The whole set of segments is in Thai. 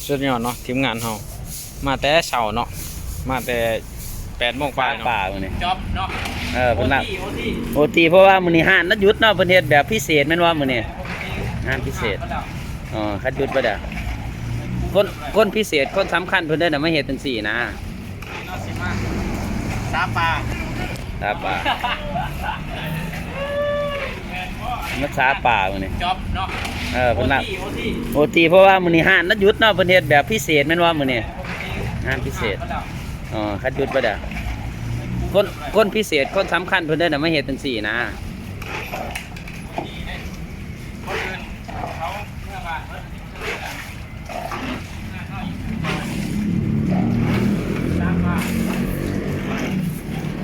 สุดยอดเนาะทีมงานเฮามาแต่เช้าเนาะมาแต่8 โมงปลายเนาะ ป่ามื้อนี้ จ็อบเนาะเพิ่นน่ะ โอที โอทีเพราะว่ามื้อนี้ห้านนัดหยุดเนาะเพิ่นเฮ็ดแบบพิเศษแม่นว่ามื้อนี้งานพิเศษคัดหยุดบ่ได้คนพิเศษคนสำคัญเพิ่นเด้อน่ะมาเฮ็ดจังซี่นะตาปลามาซาป่ามื้อนี้ จ็อบเนาะเพิ่นน่ะโอทีเพราะว่ามื้อนี้ห้านนัดหยุดเนาะเพิ่นเฮ็ดแบบพิเศษแม่นว่ามื้อนี้งานพิเศษคัดหยุดบ่ได้คนพิเศษคนสำคัญเพิ่นเด้อน่ะมาเฮ็ดจังซี่นะ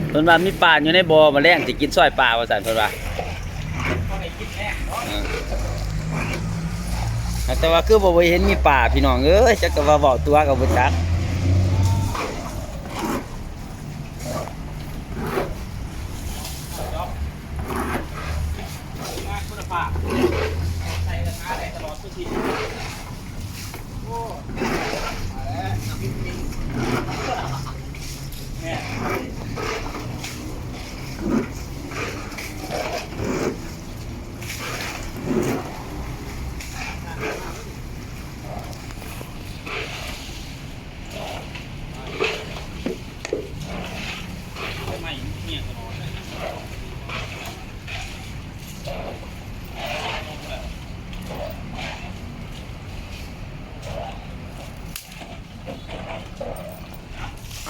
เพิ่นว่ามีปลาอยู่ในบ่อมาแล้งสิกินซอยปลาว่าซั่นเพิ่นว่าแต่ว่าคือบ่เห็นมีปลาพี่น้องเอ้ยจักก็ว่าเว้าตัวก็บ่จัก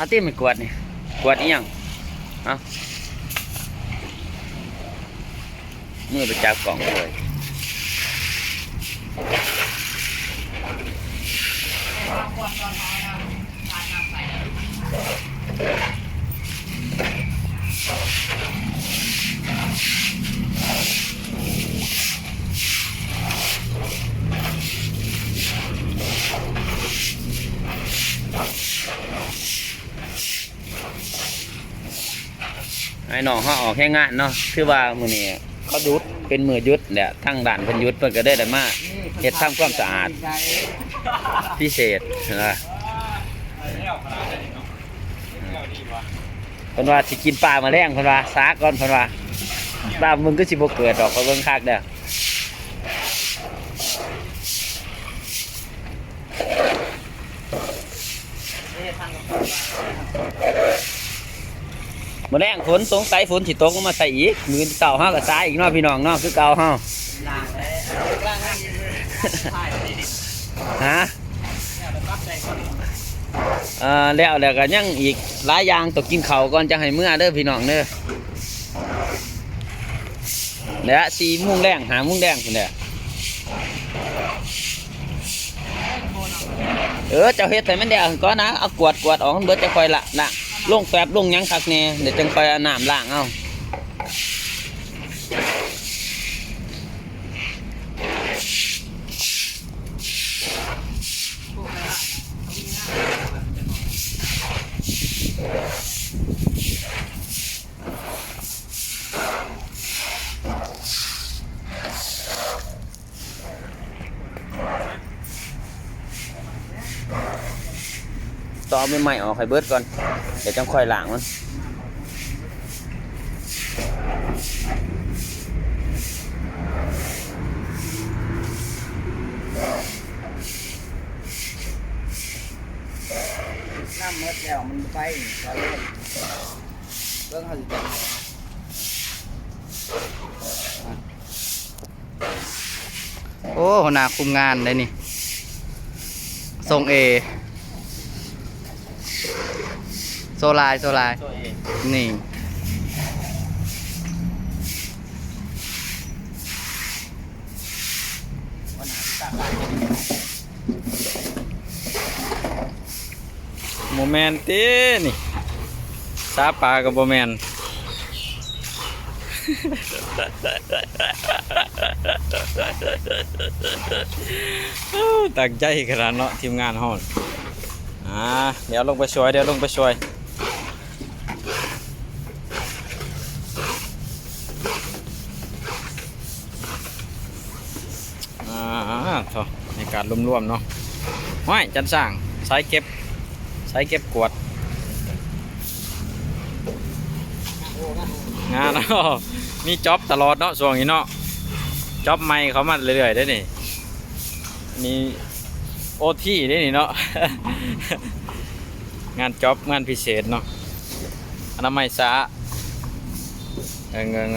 อาติไม่กวดนี่กวดอีหยังมือไปจับกล่องเลยไอ้น้องเขาออกแค่งานเนาะคือว่ามื้อนี้เขาหยุดเป็นมือหยุดเนี่ยทั้งด่านเพิ่นหยุดเพิ่นก็ได้มาเฮ็ดทำความสะอาดพิเศษนะเพิ่นว่าสิกินปลามาแล้งเพิ่นว่าซาก่อนเพิ่นว่าปลามึงก็สิบ่เกิดดอกก็เบิ่งคักเด้อมาแรงฝนสงสัยฝนสิตกมาใส่อีกมือเก่าเฮาก็สายอีกเนาะพี่น้องเนาะคือเก่าเฮาฮะแล้วก็ยังอีกหลายอย่างต้องกินข้าวก่อนจะให้มื้อเด้อพี่น้องเด้อแล้ว4 โมงแรง5 โมงแรงพุ่นแหละเจ้าเฮ็ดให้มันแดงก่อนนะเอากวาดออกเบิดจะค่อยละลงแฟบลงยังคักแน่เดี๋ยวจังค่อยเอาน้ำล้างเอาต่อใหม่ๆออกให้เบิดก่อนเดี๋ยวจังค่อยล้างมันน้ำเม็ดแล้วมันไปก็เล่นเรื่องเขาจะโอ้หัวหน้าคุมงานเลยนี่ทรงเอโซลายนี่โมเมนต์ตีนี่ซาปลากับโมเมนต์ตั้งใจขนาดเนาะทีมงานเฮาเดี๋ยวลงไปช่วย เถอะในการรวมๆเนาะห้อยจันสร้างสายเก็บกวดงานเนาะมีจ็อบตลอดเนาะช่วงนี้เนาะจ็อบใหม่เขามาเรื่อยๆได้นี่มีโอทีได้นี่เนาะ งานจ็อบงานพิเศษเนาะอนามัยสะเงิง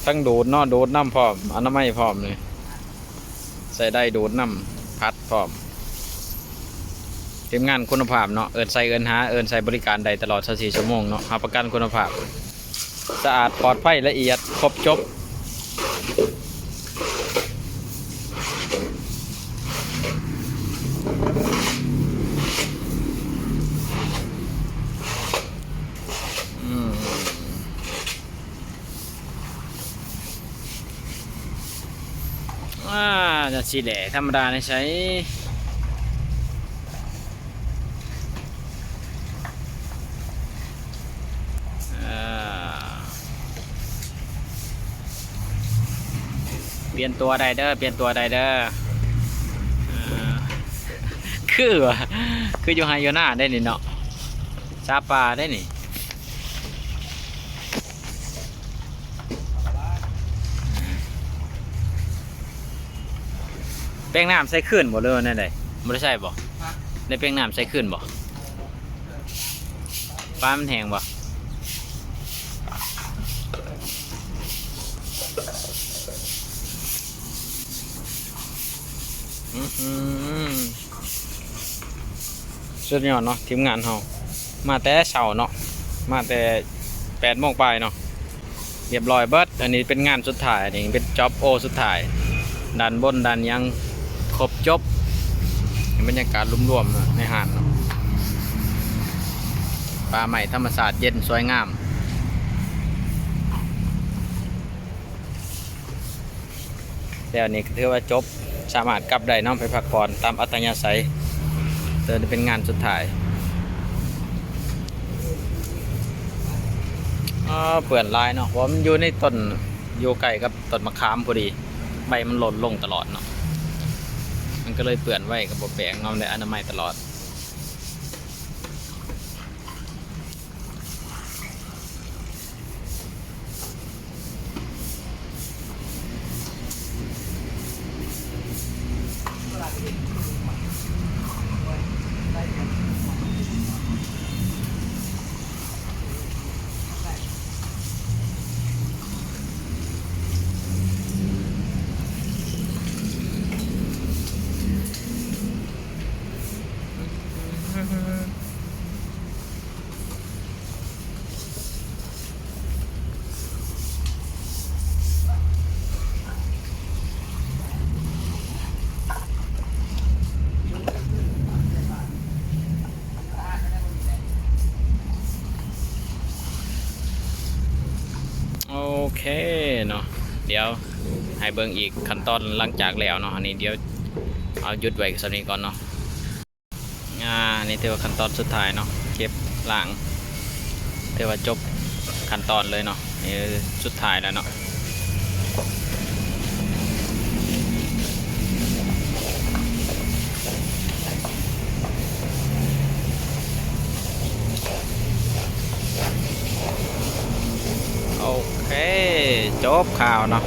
ทั้งดูดเนาะดูดน้ำพร้อมอนามัยพร้อมเลยใส่ได้ดูดน้ำพัดพร้อมทีมงานคุณภาพเนาะเอินใส่เอินหาเอินใส่บริการใดตลอด24 ชั่วโมงเนาะรับประกันคุณภาพสะอาดปลอดภัยละเอียดครบจบจะสีแดงธรรมดาในใช้เปลี่ยนตัวไดเดอร์คือวะคืออยู่ไฮโยน่าได้นี่เนาะซาปาได้นี่แป้งน้ำใส่ขึ้นบ่เลยนั่นเลยไม่ได้ใช่บ่ในแป้งน้ำใส่ขึ้นบ่ปลามันแห้งบ่สุดยอดเนาะทีมงานเรามาแต่เช้าเนาะมาแต่8 โมงปลายเนาะเรียบร้อยเบิดอันนี้เป็นงานสุดท้ายนี่เป็นจ็อบโอสุดท้ายดันบนดันยังครบจบบรรยากาศรวมๆในหาดเนาะป่าใหม่ธรรมศาสตร์เย็นสวยงามแล้วนี่ถือว่าจบสามารถกลับได้น้องไปพักผ่อนตามอัธยาศัยเติมเป็นงานสุดท้ายเปื่อนลายเนาะเพราะมันอยู่ในต้นอยู่ใกล้กับต้นมะขามพอดีใบมันหล่นลงตลอดเนาะมันก็เลยเปื่อนไว้กับบ่แปลงเงาในอนามัยตลอดโอเคเนาะเดี๋ยวให้เบิ่งอีกขั้นตอนหลังจากแล้วเนาะอันนี้เดี๋ยวเอาหยุดไว้สักนิดก่อนเนาะนี่ถือว่าขั้นตอนสุดท้ายเนาะเก็บล้างถือว่าจบขั้นตอนเลยเนาะนี่สุดท้ายแล้วเนาะโอเคจบข่าวเนาะ